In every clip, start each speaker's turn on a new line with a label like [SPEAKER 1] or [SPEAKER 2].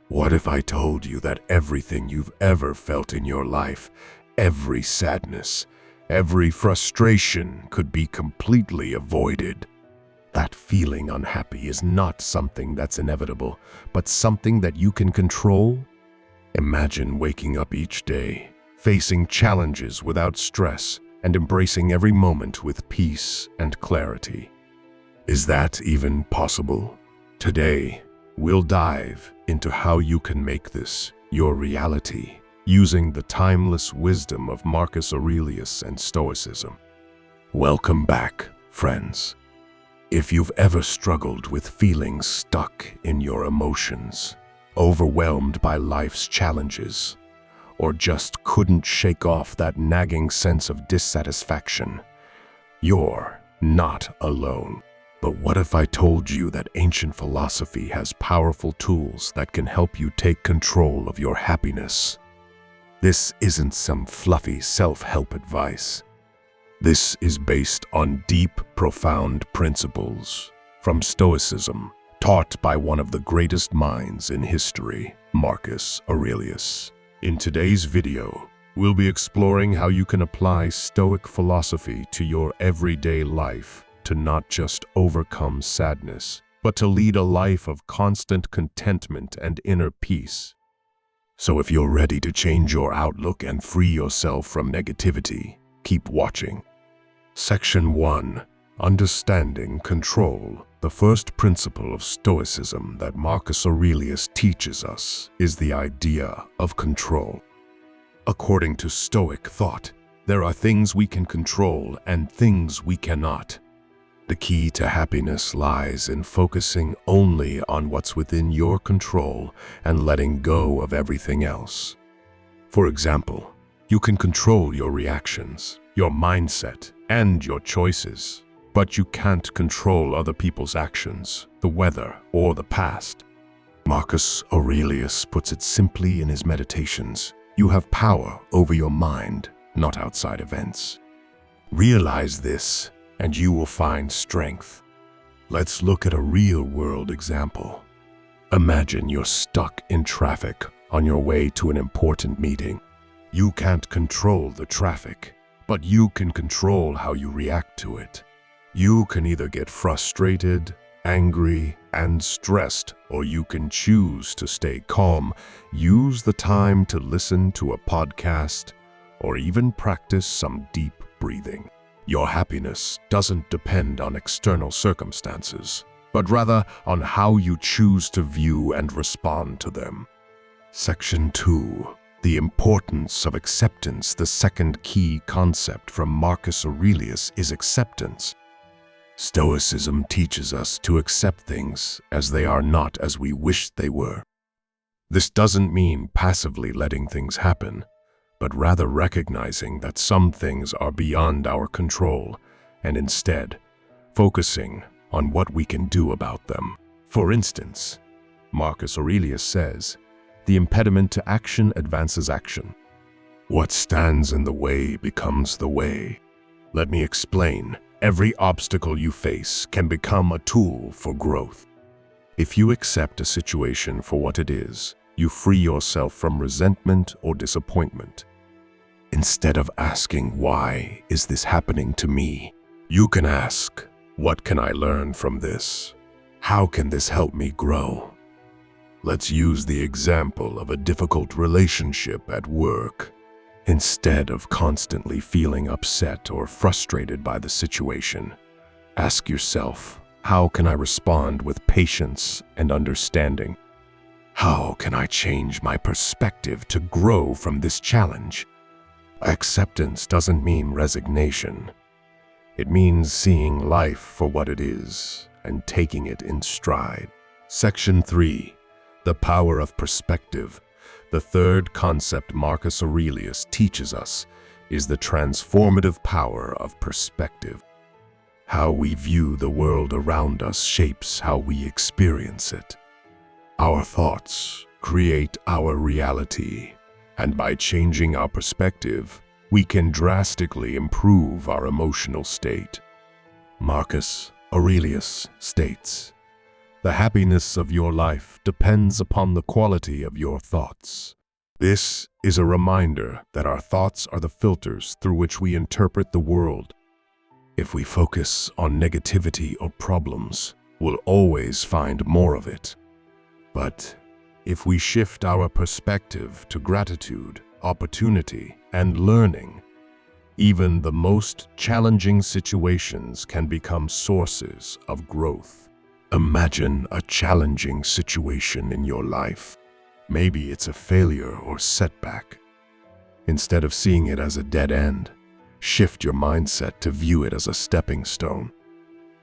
[SPEAKER 1] What if I told you that everything you've ever felt in your life, every sadness, every frustration could be completely avoided? That feeling unhappy is not something that's inevitable, but something that you can control. Imagine waking up each day, facing challenges without stress, and embracing every moment with peace and clarity. Is that even possible? Today, we'll dive into how you can make this your reality using the timeless wisdom of Marcus Aurelius and Stoicism. Welcome back, friends. If you've ever struggled with feeling stuck in your emotions, overwhelmed by life's challenges, or just couldn't shake off that nagging sense of dissatisfaction, you're not alone. But what if I told you that ancient philosophy has powerful tools that can help you take control of your happiness? This isn't some fluffy self-help advice. This is based on deep, profound principles from Stoicism, taught by one of the greatest minds in history, Marcus Aurelius. In today's video, we'll be exploring how you can apply Stoic philosophy to your everyday life to not just overcome sadness, but to lead a life of constant contentment and inner peace. So if you're ready to change your outlook and free yourself from negativity, keep watching. Section 1. Understanding control. The first principle of Stoicism that Marcus Aurelius teaches us is the idea of control. According to Stoic thought, there are things we can control and things we cannot. The key to happiness lies in focusing only on what's within your control and letting go of everything else. For example, you can control your reactions, your mindset, and your choices, but you can't control other people's actions, the weather, or the past. Marcus Aurelius puts it simply in his Meditations: you have power over your mind, not outside events. Realize this, and you will find strength. Let's look at a real-world example. Imagine you're stuck in traffic on your way to an important meeting. You can't control the traffic, but you can control how you react to it. You can either get frustrated, angry, and stressed, or you can choose to stay calm, use the time to listen to a podcast, or even practice some deep breathing. Your happiness doesn't depend on external circumstances, but rather on how you choose to view and respond to them. Section 2. The importance of acceptance. The second key concept from Marcus Aurelius is acceptance. Stoicism teaches us to accept things as they are, not as we wish they were. This doesn't mean passively letting things happen, but rather recognizing that some things are beyond our control and instead focusing on what we can do about them. For instance, Marcus Aurelius says, "The impediment to action advances action. What stands in the way becomes the way." Let me explain. Every obstacle you face can become a tool for growth. If you accept a situation for what it is, you free yourself from resentment or disappointment. Instead of asking, "Why is this happening to me?" you can ask, "What can I learn from this? How can this help me grow?" Let's use the example of a difficult relationship at work. Instead of constantly feeling upset or frustrated by the situation, ask yourself, "How can I respond with patience and understanding? How can I change my perspective to grow from this challenge?" Acceptance doesn't mean resignation. It means seeing life for what it is and taking it in stride. Section 3. The power of perspective. The third concept Marcus Aurelius teaches us is the transformative power of perspective. How we view the world around us shapes how we experience it. Our thoughts create our reality, and by changing our perspective, we can drastically improve our emotional state. Marcus Aurelius states, The happiness of your life depends upon the quality of your thoughts. This is a reminder that our thoughts are the filters through which we interpret the world. If we focus on negativity or problems, we'll always find more of it. But if we shift our perspective to gratitude, opportunity, and learning, even the most challenging situations can become sources of growth. Imagine a challenging situation in your life. Maybe it's a failure or setback. Instead of seeing it as a dead end, shift your mindset to view it as a stepping stone.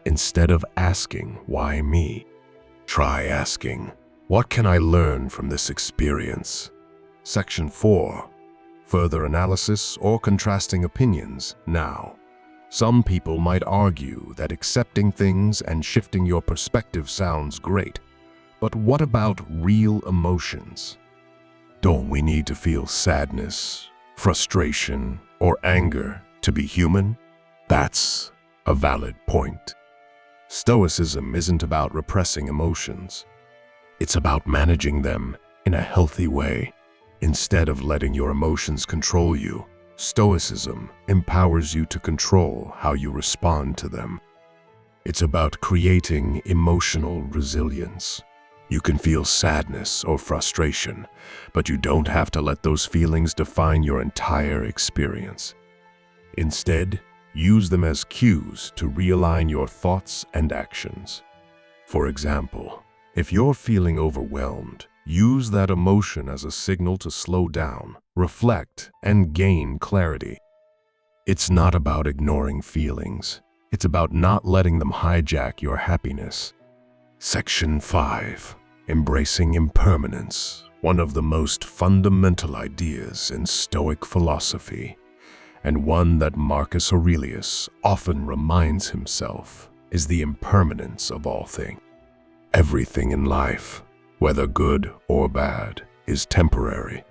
[SPEAKER 1] Instead of asking, "Why me?" try asking, "What can I learn from this experience?" Section 4. Further analysis or contrasting opinions. Now, some people might argue that accepting things and shifting your perspective sounds great, but what about real emotions? Don't we need to feel sadness, frustration, or anger to be human? That's a valid point. Stoicism isn't about repressing emotions. It's about managing them in a healthy way. Instead of letting your emotions control you, Stoicism empowers you to control how you respond to them. It's about creating emotional resilience. You can feel sadness or frustration, but you don't have to let those feelings define your entire experience. Instead, use them as cues to realign your thoughts and actions. For example, if you're feeling overwhelmed, use that emotion as a signal to slow down, reflect, and gain clarity. It's not about ignoring feelings. It's about not letting them hijack your happiness. Section 5. Embracing impermanence, one of the most fundamental ideas in Stoic philosophy, and one that Marcus Aurelius often reminds himself, is the impermanence of all things. Everything in life, whether good or bad, is temporary.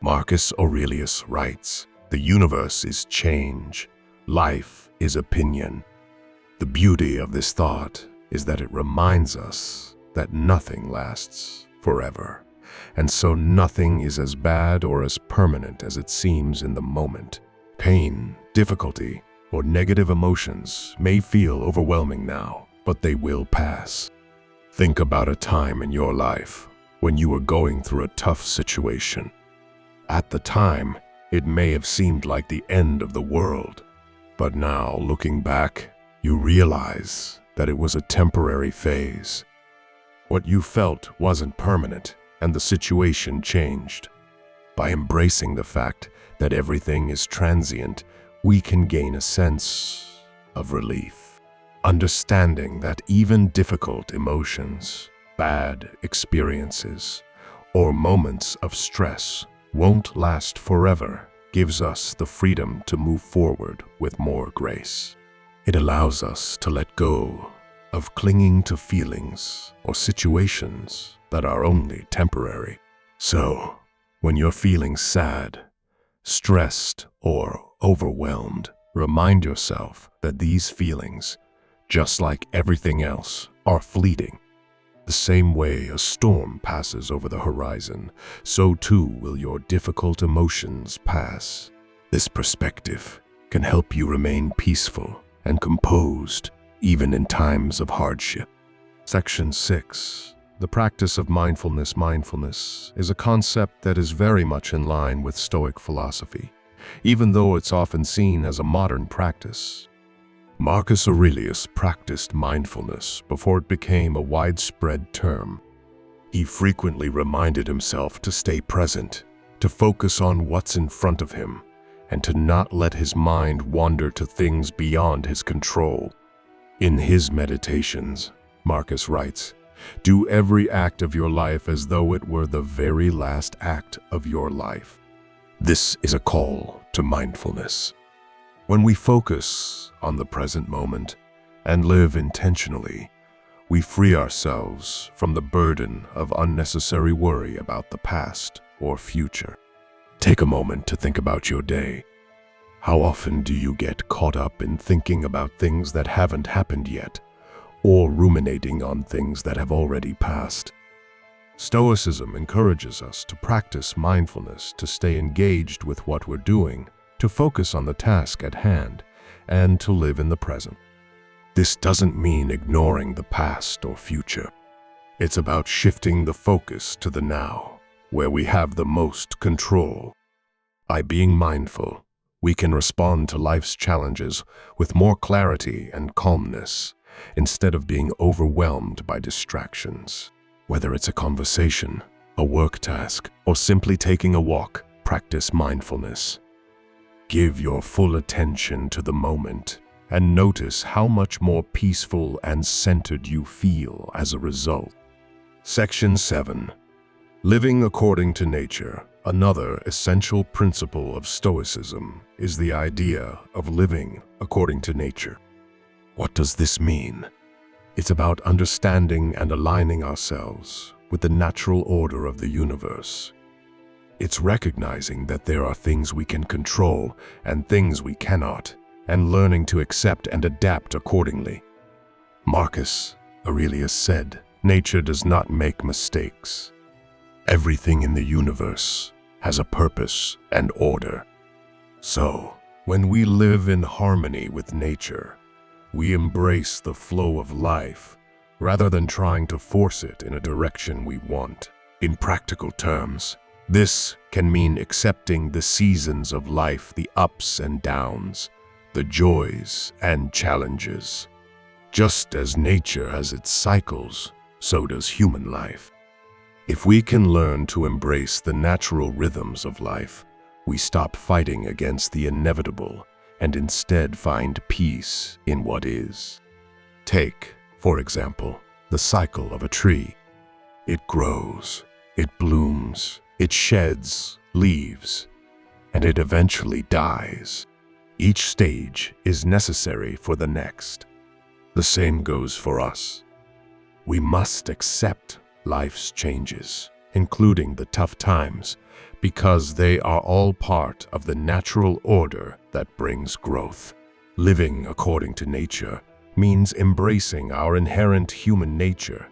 [SPEAKER 1] Marcus Aurelius writes, "The universe is change, life is opinion." The beauty of this thought is that it reminds us that nothing lasts forever, and so nothing is as bad or as permanent as it seems in the moment. Pain, difficulty, or negative emotions may feel overwhelming now, but they will pass. Think about a time in your life when you were going through a tough situation. At the time, it may have seemed like the end of the world, but now, looking back, you realize that it was a temporary phase. What you felt wasn't permanent, and the situation changed. By embracing the fact that everything is transient, we can gain a sense of relief. Understanding that even difficult emotions, bad experiences, or moments of stress won't last forever gives us the freedom to move forward with more grace. It allows us to let go of clinging to feelings or situations that are only temporary. So, when you're feeling sad, stressed, or overwhelmed, remind yourself that these feelings, just like everything else, are fleeting. The same way a storm passes over the horizon, so too will your difficult emotions pass. This perspective can help you remain peaceful and composed even in times of hardship. Section 6. The practice of mindfulness. Mindfulness is a concept that is very much in line with Stoic philosophy, even though it's often seen as a modern practice. Marcus Aurelius practiced mindfulness before it became a widespread term. He frequently reminded himself to stay present, to focus on what's in front of him, and to not let his mind wander to things beyond his control. In his meditations, Marcus writes, "Do every act of your life as though it were the very last act of your life." This is a call to mindfulness. When we focus on the present moment and live intentionally, we free ourselves from the burden of unnecessary worry about the past or future. Take a moment to think about your day. How often do you get caught up in thinking about things that haven't happened yet, or ruminating on things that have already passed. Stoicism encourages us to practice mindfulness, to stay engaged with what we're doing, to focus on the task at hand, and to live in the present. This doesn't mean ignoring the past or future. It's about shifting the focus to the now, where we have the most control. By being mindful, we can respond to life's challenges with more clarity and calmness, instead of being overwhelmed by distractions. Whether it's a conversation, a work task, or simply taking a walk, practice mindfulness. Give your full attention to the moment and notice how much more peaceful and centered you feel as a result. Section 7. Living according to nature. Another essential principle of Stoicism is the idea of living according to nature. What does this mean? It's about understanding and aligning ourselves with the natural order of the universe. It's recognizing that there are things we can control and things we cannot, and learning to accept and adapt accordingly. Marcus Aurelius said, "Nature does not make mistakes. Everything in the universe has a purpose and order." So, when we live in harmony with nature, we embrace the flow of life rather than trying to force it in a direction we want. In practical terms, this can mean accepting the seasons of life, the ups and downs, the joys and challenges. Just as nature has its cycles, so does human life. If we can learn to embrace the natural rhythms of life, we stop fighting against the inevitable and instead find peace in what is. Take, for example, the cycle of a tree. It grows, it blooms, it sheds leaves, and it eventually dies. Each stage is necessary for the next. The same goes for us. We must accept life's changes, including the tough times, because they are all part of the natural order that brings growth. Living according to nature means embracing our inherent human nature,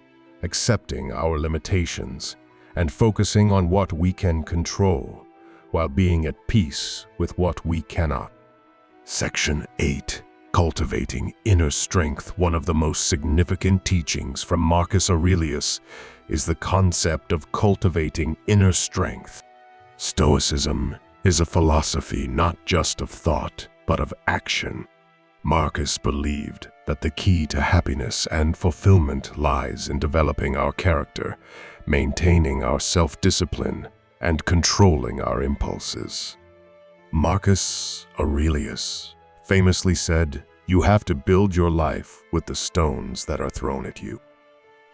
[SPEAKER 1] accepting our limitations, and focusing on what we can control, while being at peace with what we cannot. Section 8. Cultivating inner strength. One of the most significant teachings from Marcus Aurelius is the concept of cultivating inner strength. Stoicism is a philosophy not just of thought, but of action. Marcus believed that the key to happiness and fulfillment lies in developing our character, maintaining our self-discipline, and controlling our impulses. Marcus Aurelius famously said, "You have to build your life with the stones that are thrown at you."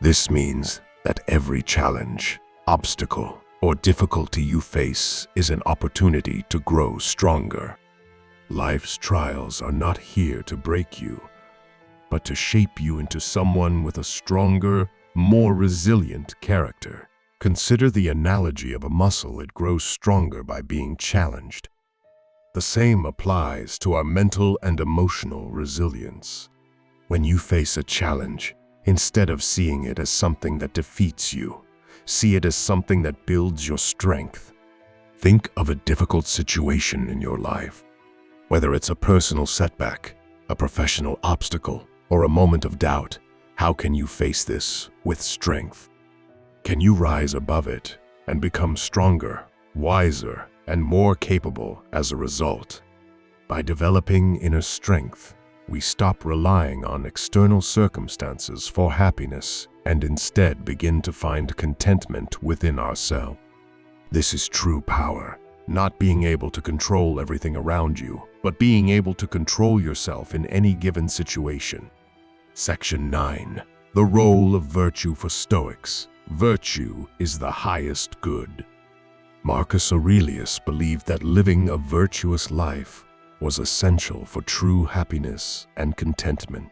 [SPEAKER 1] This means that every challenge, obstacle, or difficulty you face is an opportunity to grow stronger. Life's trials are not here to break you, but to shape you into someone with a stronger, more resilient character. Consider the analogy of a muscle. It grows stronger by being challenged. The same applies to our mental and emotional resilience. When you face a challenge, instead of seeing it as something that defeats you, see it as something that builds your strength. Think of a difficult situation in your life. Whether it's a personal setback, a professional obstacle, or a moment of doubt, how can you face this with strength? Can you rise above it and become stronger, wiser, and more capable as a result? By developing inner strength, we stop relying on external circumstances for happiness and instead begin to find contentment within ourselves. This is true power, not being able to control everything around you, but being able to control yourself in any given situation. Section 9. The role of virtue for Stoics. Virtue is the highest good. Marcus Aurelius believed that living a virtuous life was essential for true happiness and contentment.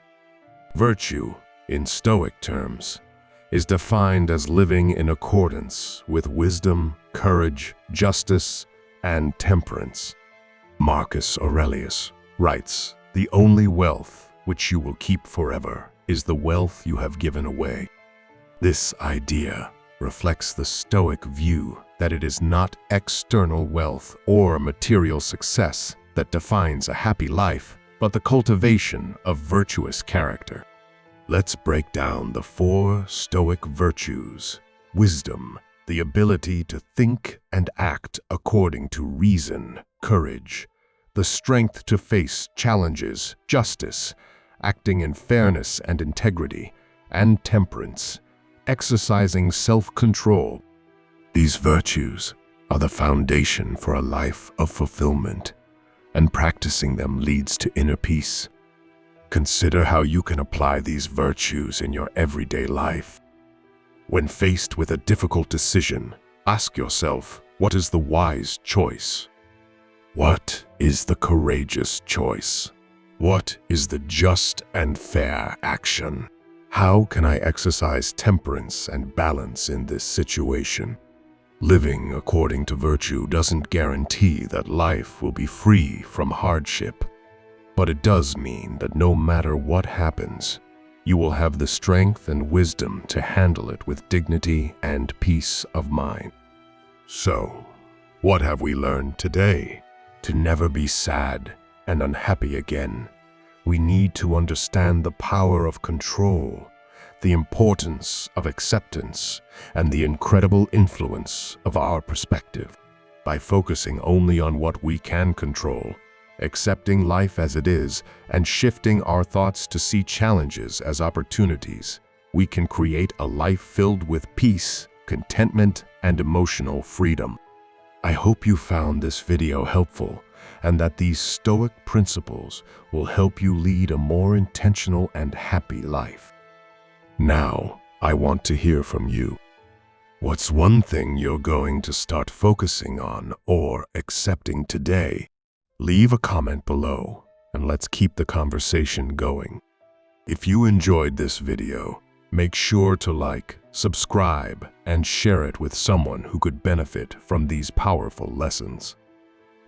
[SPEAKER 1] Virtue, in Stoic terms, is defined as living in accordance with wisdom, courage, justice, and temperance. Marcus Aurelius writes, "The only wealth which you will keep forever is the wealth you have given away. This idea reflects the Stoic view that it is not external wealth or material success that defines a happy life, but the cultivation of virtuous character. Let's break down the 4 Stoic virtues. Wisdom, the ability to think and act according to reason. Courage, the strength to face challenges. Justice, acting in fairness and integrity. And temperance, exercising self-control. These virtues are the foundation for a life of fulfillment, and practicing them leads to inner peace. Consider how you can apply these virtues in your everyday life. When faced with a difficult decision, ask yourself, what is the wise choice? What is the courageous choice? What is the just and fair action? How can I exercise temperance and balance in this situation? Living according to virtue doesn't guarantee that life will be free from hardship, but it does mean that no matter what happens, you will have the strength and wisdom to handle it with dignity and peace of mind. So, what have we learned today? To never be sad and unhappy again. We need to understand the power of control, the importance of acceptance, and the incredible influence of our perspective. By focusing only on what we can control, accepting life as it is, and shifting our thoughts to see challenges as opportunities, we can create a life filled with peace, contentment, and emotional freedom. I hope you found this video helpful, and that these Stoic principles will help you lead a more intentional and happy life. Now, I want to hear from you. What's one thing you're going to start focusing on or accepting today? Leave a comment below, and let's keep the conversation going. If you enjoyed this video, make sure to like, subscribe, and share it with someone who could benefit from these powerful lessons.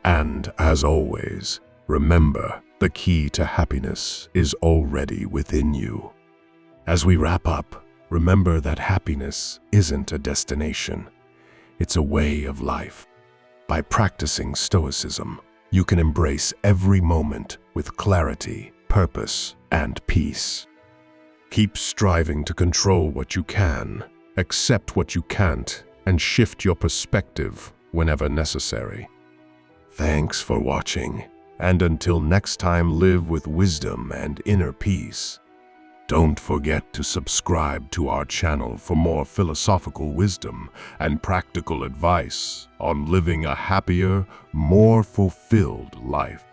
[SPEAKER 1] And as always, remember, the key to happiness is already within you. As we wrap up, remember that happiness isn't a destination. It's a way of life. By practicing Stoicism, you can embrace every moment with clarity, purpose, and peace. Keep striving to control what you can, accept what you can't, and shift your perspective whenever necessary. Thanks for watching, and until next time, live with wisdom and inner peace. Don't forget to subscribe to our channel for more philosophical wisdom and practical advice on living a happier, more fulfilled life.